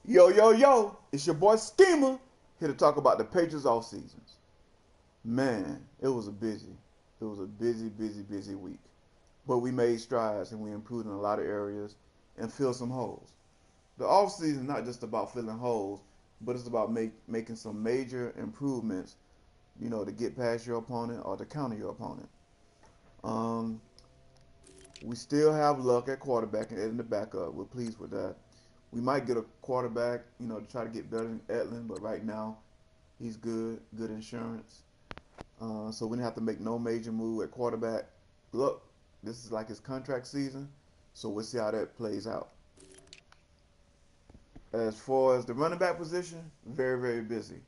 Yo, yo, yo, it's your boy Steamer here to talk about the Patriots off seasons. Man, it was a busy week. But we made strides and we improved in a lot of areas and filled some holes. The off season is not just about filling holes, but it's about making some major improvements, to get past your opponent or to counter your opponent. Um, we still have luck at quarterback and in the backup. We're pleased with that. We might get a quarterback, to try to get better than Etlin, but right now he's good insurance. So we didn't have to make no major move at quarterback. Look, this is like his contract season, so we'll see how that plays out. As far as the running back position, very busy.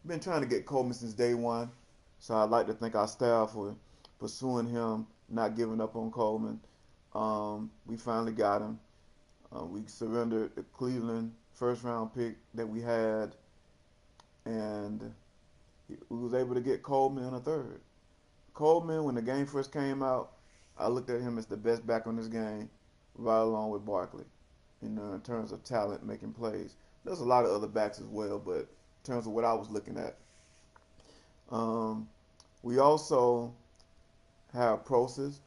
Been trying to get Coleman since day one, so I'd like to thank our staff for pursuing him, not giving up on Coleman. We finally got him. We surrendered the Cleveland first round pick that we had, and we was able to get Coleman in a third. Coleman, when the game first came out, I looked at him as the best back on this game, right along with Barkley, in terms of talent making plays. There's a lot of other backs as well, but in terms of what I was looking at, um, we also have Proces.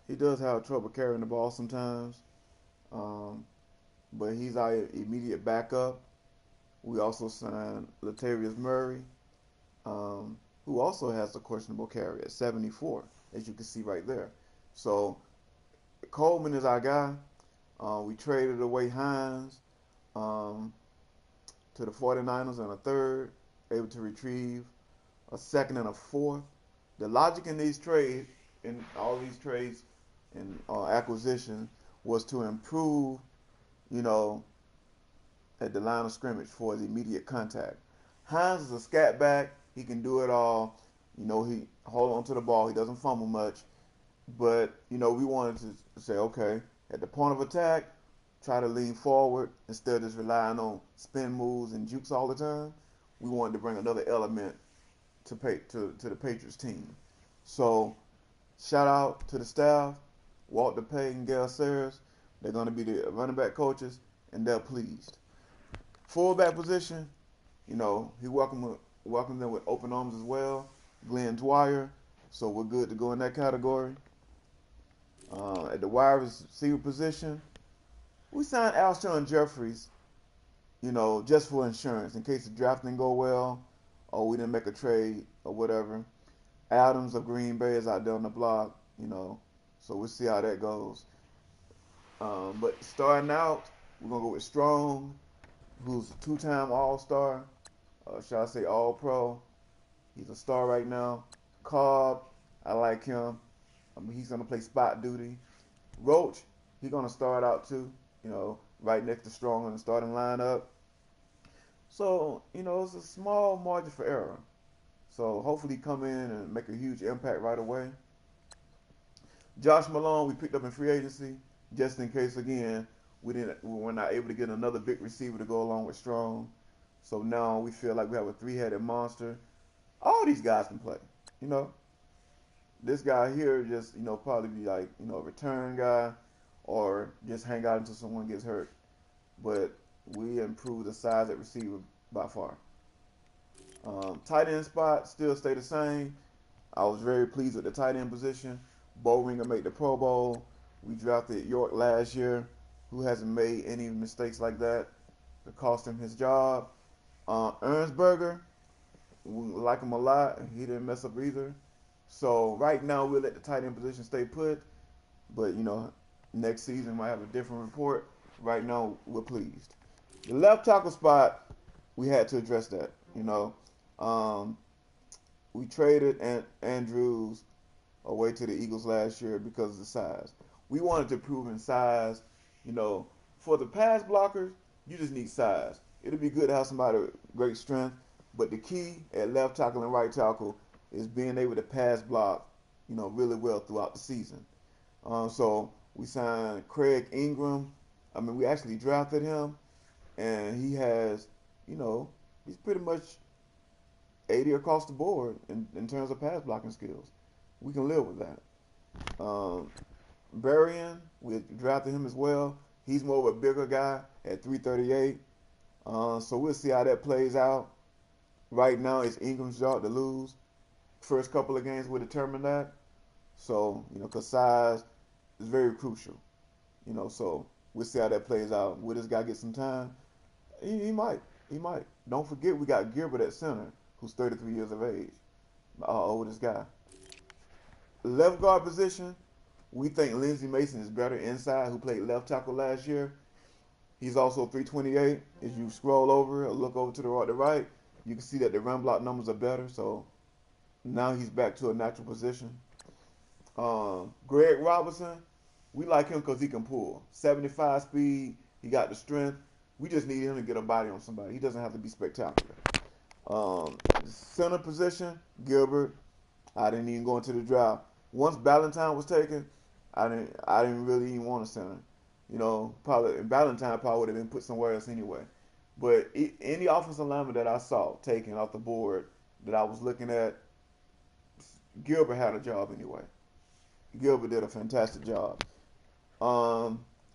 He does have trouble carrying the ball sometimes, um, but he's our immediate backup. We also signed Latavius Murray, um, who also has a questionable carry at 74, as you can see right there. So Coleman is our guy. We traded away Hines um, to the 49ers in a third, able to retrieve a second and a fourth. The logic in these trades, in all these trades and acquisition, was to improve, you know, at the line of scrimmage for the immediate contact. Hines is a scat back. He can do it all. He hold on to the ball. He doesn't fumble much. But, we wanted to say, okay, at the point of attack, try to lean forward instead of just relying on spin moves and jukes all the time. We wanted to bring another element to the Patriots team. So, shout out to the staff, Walter Payton and Gail Sayers. They're going to be the running back coaches, and they're pleased. Fullback position, he welcomed them with open arms as well. Glenn Dwyer, so we're good to go in that category. At the wide receiver position, we signed Alshon Jeffries, just for insurance in case the draft didn't go well or we didn't make a trade or whatever. Adams of Green Bay is out there on the block, so we'll see how that goes. But starting out, we're going to go with Strong, who's a two-time All-Star, shall I say All-Pro. He's a star right now. Cobb, I like him. He's going to play spot duty. Roach, he's going to start out too, right next to Strong in the starting lineup. So, it's a small margin for error. So hopefully come in and make a huge impact right away. Josh Malone, we picked up in free agency, just in case again we were not able to get another big receiver to go along with Strong. So now we feel like we have a three-headed monster. All these guys can play. You know, this guy here just probably be like a return guy or just hang out until someone gets hurt. But we improved the size at receiver by far. Tight end spot still stay the same. I was very pleased with the tight end position. Bowringer made the Pro Bowl. We drafted York last year, who hasn't made any mistakes like that to cost him his job. Ernsberger, we like him a lot. He didn't mess up either. So right now we'll let the tight end position stay put. But next season might have a different report. Right now we're pleased. The left tackle spot, we had to address that. We traded Andrews away to the Eagles last year because of the size. We wanted to prove in size. For the pass blockers, you just need size. It'll be good to have somebody with great strength, but the key at left tackle and right tackle is being able to pass block, really well throughout the season. So we signed Craig Ingram. We actually drafted him, and he has, he's pretty much 80 across the board in terms of pass blocking skills. We can live with that. Berrien, we drafted him as well. He's more of a bigger guy at 338. So we'll see how that plays out. Right now, it's Ingram's job to lose. First couple of games will determine that. So, because size is very crucial. So we'll see how that plays out. Will this guy get some time? He might. He might. Don't forget we got Gilbert at center, who's 33 years of age, our oldest guy. Left guard position, we think Lindsey Mason is better inside, who played left tackle last year. He's also 328. As you scroll over or look over to the right, you can see that the run block numbers are better. So now he's back to a natural position. Greg Robinson, we like him because he can pull. 75 speed, he got the strength. We just need him to get a body on somebody. He doesn't have to be spectacular. Center position, Gilbert. I didn't even go into the draft. Once Ballantyne was taken, I didn't really even want a center. Probably Ballantyne probably would have been put somewhere else anyway. But any offensive lineman that I saw taken off the board that I was looking at, Gilbert had a job anyway. Gilbert did a fantastic job.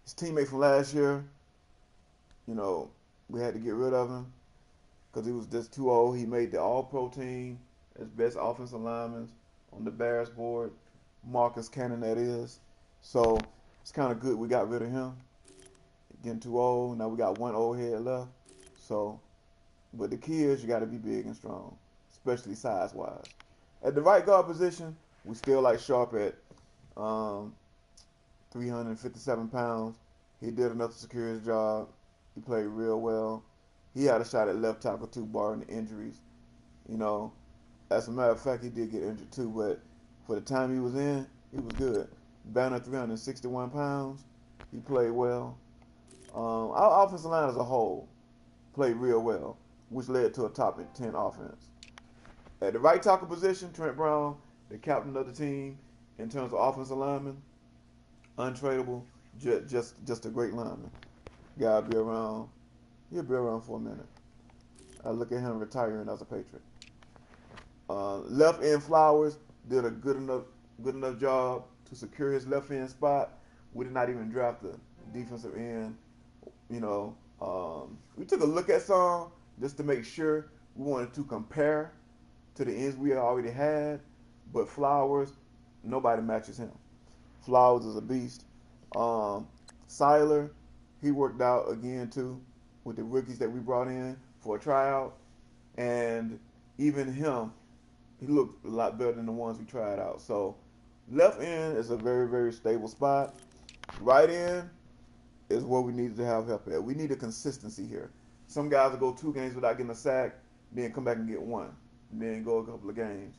His teammate from last year, we had to get rid of him because he was just too old. He made the All-Pro team as best offensive lineman on the Bears board. Marcus Cannon, that is. So it's kind of good we got rid of him. Getting too old. Now we got one old head left. So, but the key is you got to be big and strong, especially size-wise. At the right guard position, we still like Sharp at 357 pounds. He did enough to secure his job. He played real well. He had a shot at left tackle too, barring the injuries. As a matter of fact, he did get injured too, but for the time he was in, he was good. Banner 361 pounds. He played well. Our offensive line as a whole played real well, which led to a top 10 offense. At the right tackle position, Trent Brown, the captain of the team, in terms of offensive lineman, untradeable, just a great lineman. Guy be around. He'll be around for a minute. I look at him retiring as a Patriot. Left end Flowers did a good enough job to secure his left end spot. We did not even draft the defensive end. We took a look at some just to make sure. We wanted to compare to the ends we already had, but Flowers, nobody matches him. Flowers is a beast. Seiler, he worked out again too with the rookies that we brought in for a tryout, and even him, he looked a lot better than the ones we tried out. So left end is a very, very stable spot. Right end is where we needed to have help at. We need a consistency here. Some guys will go 2 games without getting a sack, then come back and get 1, and then go a couple of games,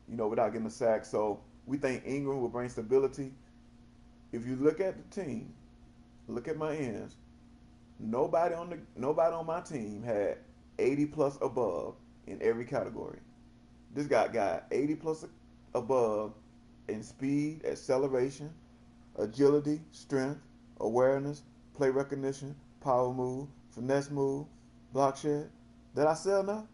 without getting a sack. So we think Ingram will bring stability. If you look at the team, look at my ends. Nobody on my team had 80 plus above in every category. This guy got 80 plus above in speed, acceleration, agility, strength, awareness, play recognition, power move, finesse move, block shed. Did I say enough?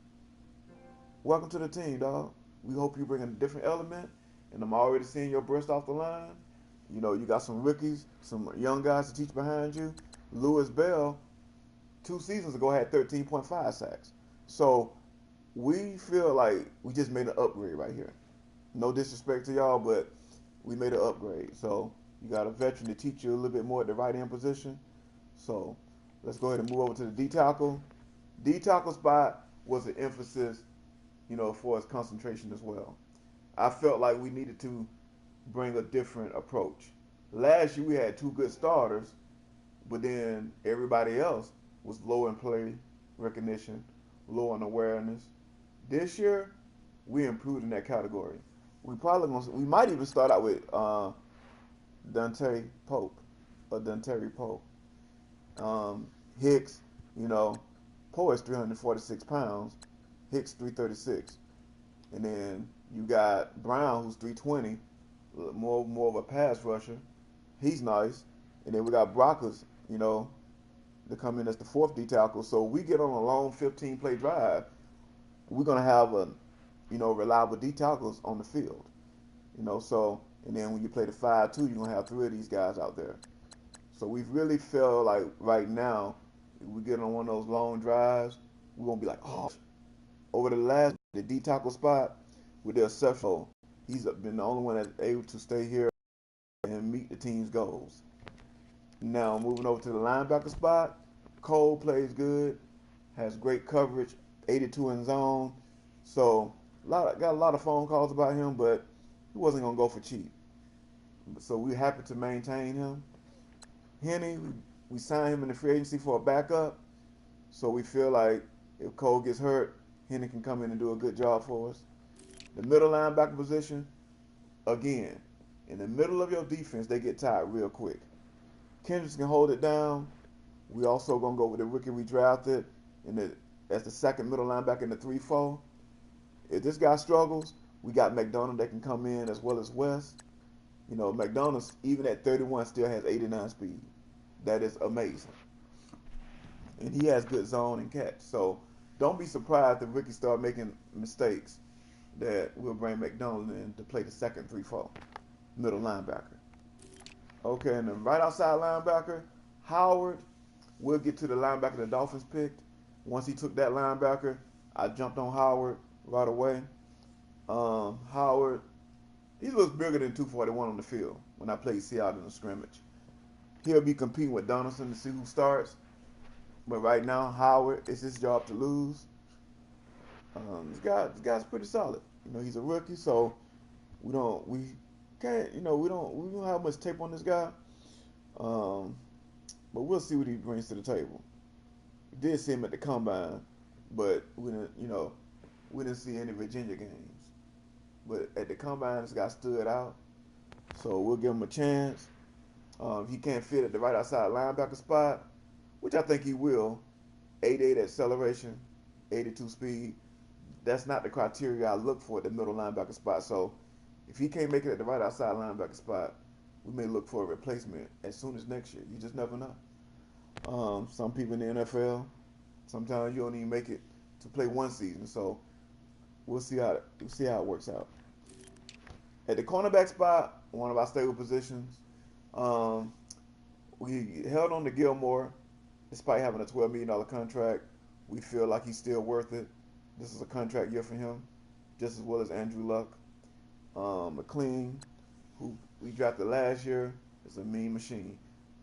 Welcome to the team, dog. We hope you bring a different element, and I'm already seeing your burst off the line. You got some rookies, some young guys to teach behind you. Lewis Bell, 2 seasons ago, had 13.5 sacks. So we feel like we just made an upgrade right here. No disrespect to y'all, but we made an upgrade. So you got a veteran to teach you a little bit more at the right end position. So let's go ahead and move over to the D tackle. D tackle spot was an emphasis, for its concentration as well. I felt like we needed to bring a different approach. Last year we had 2 good starters, but then everybody else was low in play recognition, low in awareness. This year we improved in that category. We might even start out with Dante Pope or Dante Pope. Hicks, Poe is 346 pounds. Hicks 336, and then you got Brown who's 320, more of a pass rusher. He's nice, and then we got Brockers, to come in as the 4th D tackle. So we get on a long 15-play drive, we're gonna have reliable D tackles on the field. So and then when you play the 5-2, you're gonna have 3 of these guys out there. So we really feel like right now We get on one of those long drives, we're gonna be like, oh, over the D tackle spot with the exception. He's been the only one that's able to stay here and meet the team's goals. Now moving over to the linebacker spot, Cole plays good, has great coverage, 82 in zone. So got a lot of phone calls about him, but he wasn't gonna go for cheap. So we're happy to maintain him. Henny, we signed him in the free agency for a backup. So we feel like if Cole gets hurt, Henny can come in and do a good job for us. The middle linebacker position, again, in the middle of your defense, they get tired real quick. Kendricks can hold it down. We also gonna go with the rookie we drafted as the second middle linebacker in the 3-4. If this guy struggles, we got McDonald that can come in as well as West. You know, McDonald's even at 31 still has 89 speed. That is amazing. And he has good zone and catch. So don't be surprised if Ricky start making mistakes that we'll bring McDonald in to play the second 3-4 middle linebacker. Okay, and then right outside linebacker, Howard. We'll get to the linebacker the Dolphins picked. Once he took that linebacker, I jumped on Howard right away. Howard, he looks bigger than 241 on the field when I played Seattle in the scrimmage. He'll be competing with Donaldson to see who starts. But right now, Howard, it's his job to lose. This guy's pretty solid. You know, he's a rookie, so we don't have much tape on this guy. But we'll see what he brings to the table. We did see him at the combine, but we didn't see any Virginia games. But at the combine, this guy stood out, so we'll give him a chance. If he can't fit at the right outside linebacker spot, which I think he will, 88 acceleration, 82 speed. That's not the criteria I look for at the middle linebacker spot. So if he can't make it at the right outside linebacker spot, we may look for a replacement as soon as next year. You just never know. Some people in the NFL, sometimes you don't even make it to play one season. So we'll see how it works out. At the cornerback spot, one of our stable positions, we held on to Gilmore despite having a $12 million contract. We feel like he's still worth it. This is a contract year for him, just as well as Andrew Luck. McLean, who we drafted last year, is a mean machine.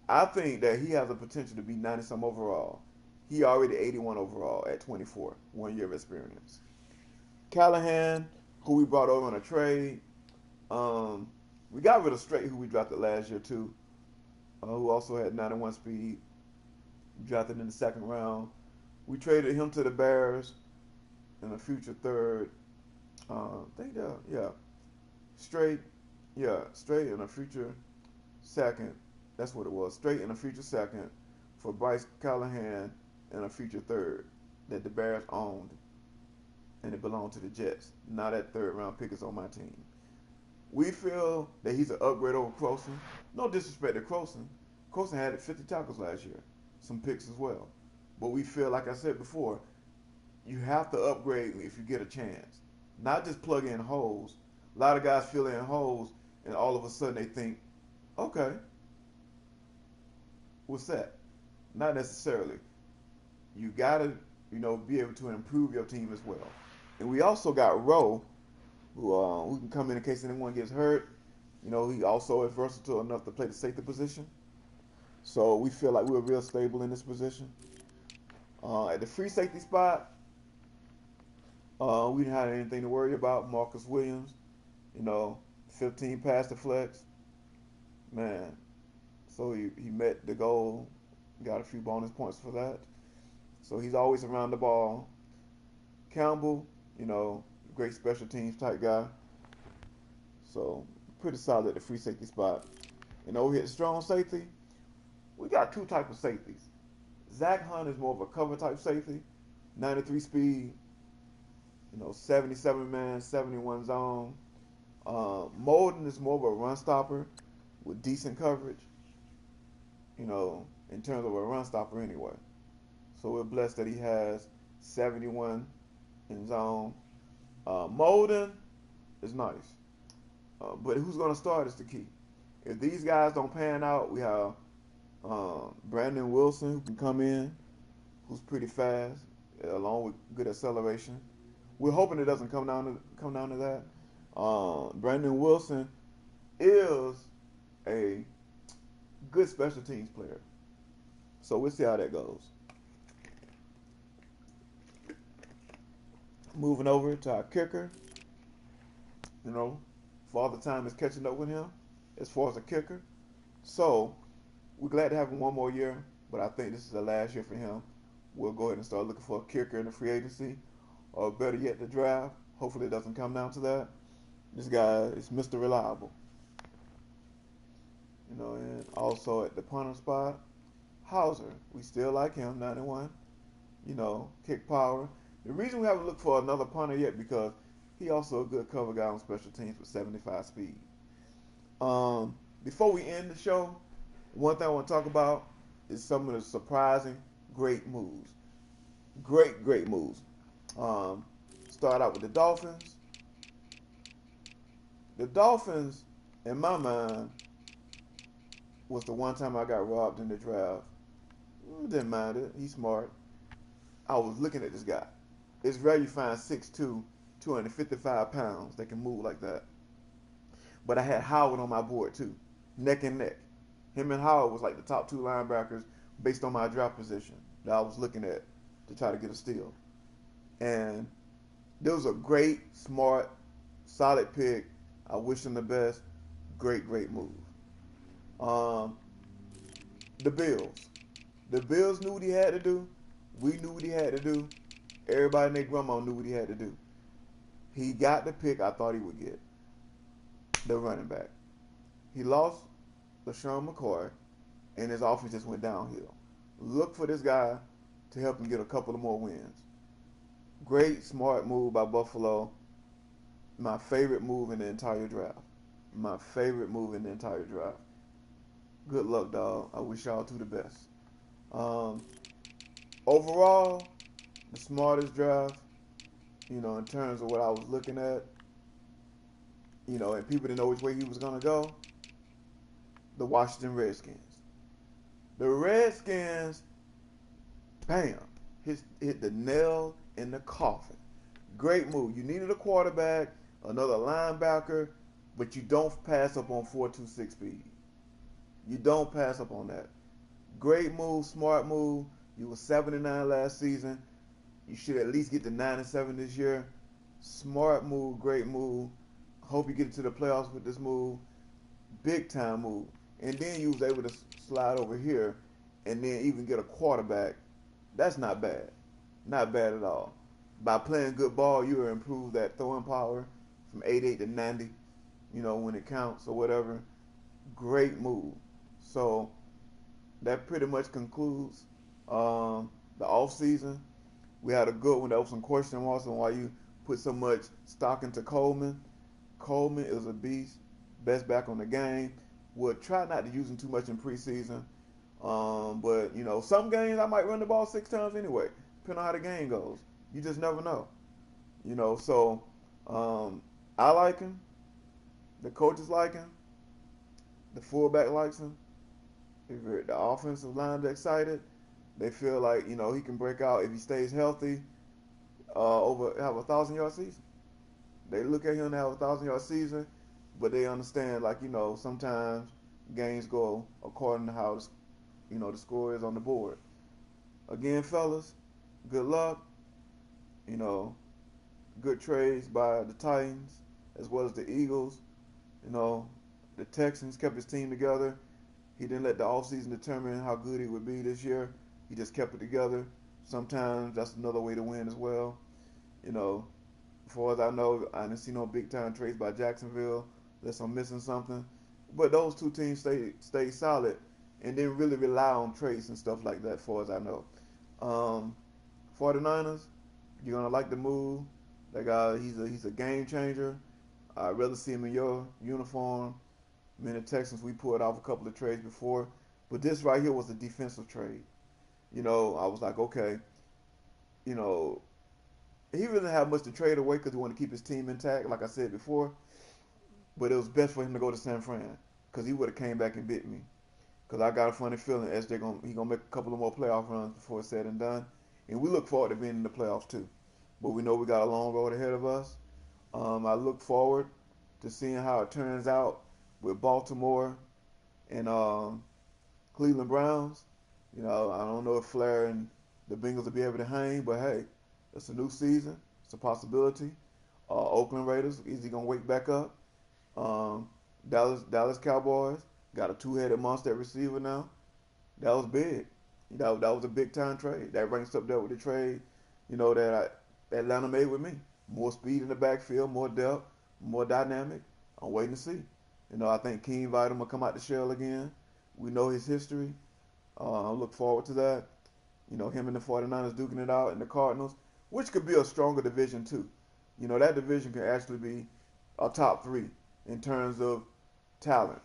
I think that he has the potential to be 90-some overall. He already 81 overall at 24, 1 year of experience. Callahan, who we brought over on a trade. We got rid of Strait, who we drafted last year too, who also had 91 speed, drafted in the second round. We traded him to the Bears in a future third. Straight in a future second. That's what it was. Straight in a future second for Bryce Callahan and a future third that the Bears owned, and it belonged to the Jets. Now that third round pick is on my team. We feel that he's an upgrade over Croson. No disrespect to Croson. Croson had 50 tackles last year, some picks as well. But we feel, like I said before, you have to upgrade if you get a chance. Not just plug in holes. A lot of guys fill in holes, and all of a sudden they think, okay, what's that? Not necessarily. You got to, be able to improve your team as well. And we also got Rowe, who can come in case anyone gets hurt. He also is versatile enough to play the safety position. So we feel like we're real stable in this position. At the free safety spot, we didn't have anything to worry about. Marcus Williams, 15 past the flex. Man, so he met the goal, got a few bonus points for that. So he's always around the ball. Campbell, great special teams type guy. So pretty solid at the free safety spot. And over here at strong safety, we got two types of safeties. Zach Hunt is more of a cover type safety, 93 speed, 77 man, 71 zone. Molden is more of a run stopper with decent coverage, in terms of a run stopper anyway. So we're blessed that he has 71 in zone. Molden is nice. But who's going to start is the key. If these guys don't pan out, we have Brandon Wilson who can come in who's pretty fast, along with good acceleration. We're hoping it doesn't come down to that. Brandon Wilson is a good special teams player, so we'll see how that goes. Moving over to our kicker, you know, Father Time is catching up with him as far as a kicker. So we're glad to have him one more year, but I think this is the last year for him. We'll go ahead and start looking for a kicker in the free agency, or better yet, the draft. Hopefully, it doesn't come down to that. This guy is Mr. Reliable, and also at the punter spot, Hauser. We still like him, 91. Kick power. The reason we haven't looked for another punter yet because he also a good cover guy on special teams with 75 speed. Before we end the show, one thing I want to talk about is some of the surprising great moves. Great moves. Start out with the Dolphins. The Dolphins, in my mind, was the one time I got robbed in the draft. Didn't mind it. He's smart. I was looking at this guy. It's rare you find 6'2", 255 pounds that can move like that. But I had Howard on my board too, neck and neck. Him and Howard was like the top two linebackers based on my draft position that I was looking at to try to get a steal. And there was a great, smart, solid pick. I wish him the best. Great move. The Bills. The Bills knew what he had to do. We knew what he had to do. Everybody and their grandma knew what he had to do. He got the pick I thought he would get. The running back. He lost LaShawn McCoy, and his offense just went downhill. Look for this guy to help him get a couple of more wins. Great, smart move by Buffalo. My favorite move in the entire draft. Good luck, dog. I wish y'all two the best. Overall, the smartest draft, in terms of what I was looking at, and people didn't know which way he was going to go, the Washington Redskins. The Redskins, bam, hit the nail in the coffin. Great move. You needed a quarterback, another linebacker, but you don't pass up on 4.26 speed. You don't pass up on that. Great move, smart move. You were 7-9 last season. You should at least get to 9-7 this year. Smart move, great move. Hope you get into the playoffs with this move. Big time move. And then you was able to slide over here and then even get a quarterback. That's not bad. Not bad at all. By playing good ball, you will improve that throwing power from 88 to 90, when it counts or whatever. Great move. So that pretty much concludes the off season. We had a good one. There was some question marks on why you put so much stock into Coleman. Coleman is a beast, best back on the game. We'll try not to use him too much in preseason. But some games I might run the ball 6 times anyway, depending on how the game goes. You just never know. So I like him. The coaches like him. The fullback likes him. The offensive line is excited. They feel like he can break out if he stays healthy. Have a 1,000-yard season. They look at him to have a 1,000-yard season, but they understand sometimes games go according to how the score is on the board. Again, fellas, good luck. Good trades by the Titans as well as the Eagles. The Texans kept his team together. He didn't let the offseason determine how good he would be this year. He just kept it together. Sometimes that's another way to win as well. As far as I know, I didn't see no big-time trades by Jacksonville unless I'm missing something. But those two teams stayed solid and didn't really rely on trades and stuff like that, as far as I know. 49ers, you're going to like the move. That guy, he's a game changer. I'd rather see him in your uniform. Me and the Texans, we pulled off a couple of trades before. But this right here was a defensive trade. I was like, okay, he really didn't have much to trade away because he wanted to keep his team intact, like I said before. But it was best for him to go to San Fran because he would have came back and bit me. Because I got a funny feeling SJ he gonna make a couple of more playoff runs before it's said and done. and we look forward to being in the playoffs too. But we know we got a long road ahead of us. I look forward to seeing how it turns out with Baltimore and Cleveland Browns. I don't know if Flair and the Bengals will be able to hang, but hey, it's a new season. It's a possibility. Oakland Raiders, is he gonna wake back up? Um, Dallas Cowboys got a two-headed monster at receiver now. That was big. That was a big time trade. That ranks up there with the trade, that Atlanta made with me. More speed in the backfield, more depth, more dynamic. I'm waiting to see. I think King Vitam will come out the shell again. We know his history. I look forward to that. Him and the 49ers duking it out, and the Cardinals, which could be a stronger division too. That division can actually be a top three in terms of talent.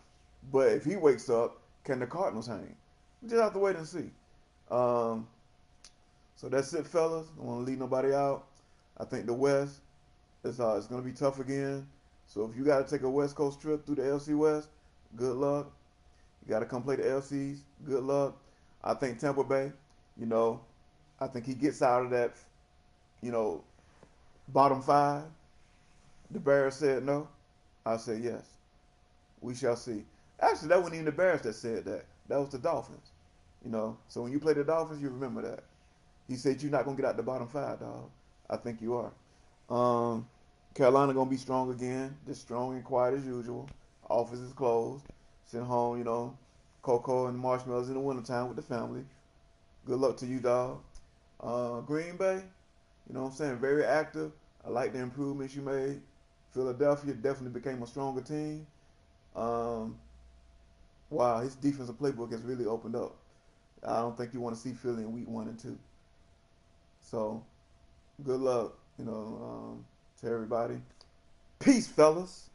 But if he wakes up, can the Cardinals hang? We just have to wait and see. Um, so that's it, fellas. I don't want to leave nobody out. I think the West is going to be tough again. So if you got to take a West Coast trip through the LC West, good luck. You got to come play the LCs. Good luck. I think Tampa Bay, you know, I think he gets out of that, you know, bottom five. The Bears said no. I said yes. We shall see. Actually, that wasn't even the Bears that said that. That was the Dolphins. So when you play the Dolphins, you remember that. He said you're not gonna get out the bottom five, dog. I think you are. Um, Carolina gonna be strong again, just strong and quiet as usual. Office is closed. Sitting home, cocoa and marshmallows in the wintertime with the family. Good luck to you, dog. Green Bay, what I'm saying, very active. I like the improvements you made. Philadelphia definitely became a stronger team. Um, wow, his defensive playbook has really opened up. I don't think you want to see Philly in week 1 and 2. So good luck, to everybody. Peace, fellas.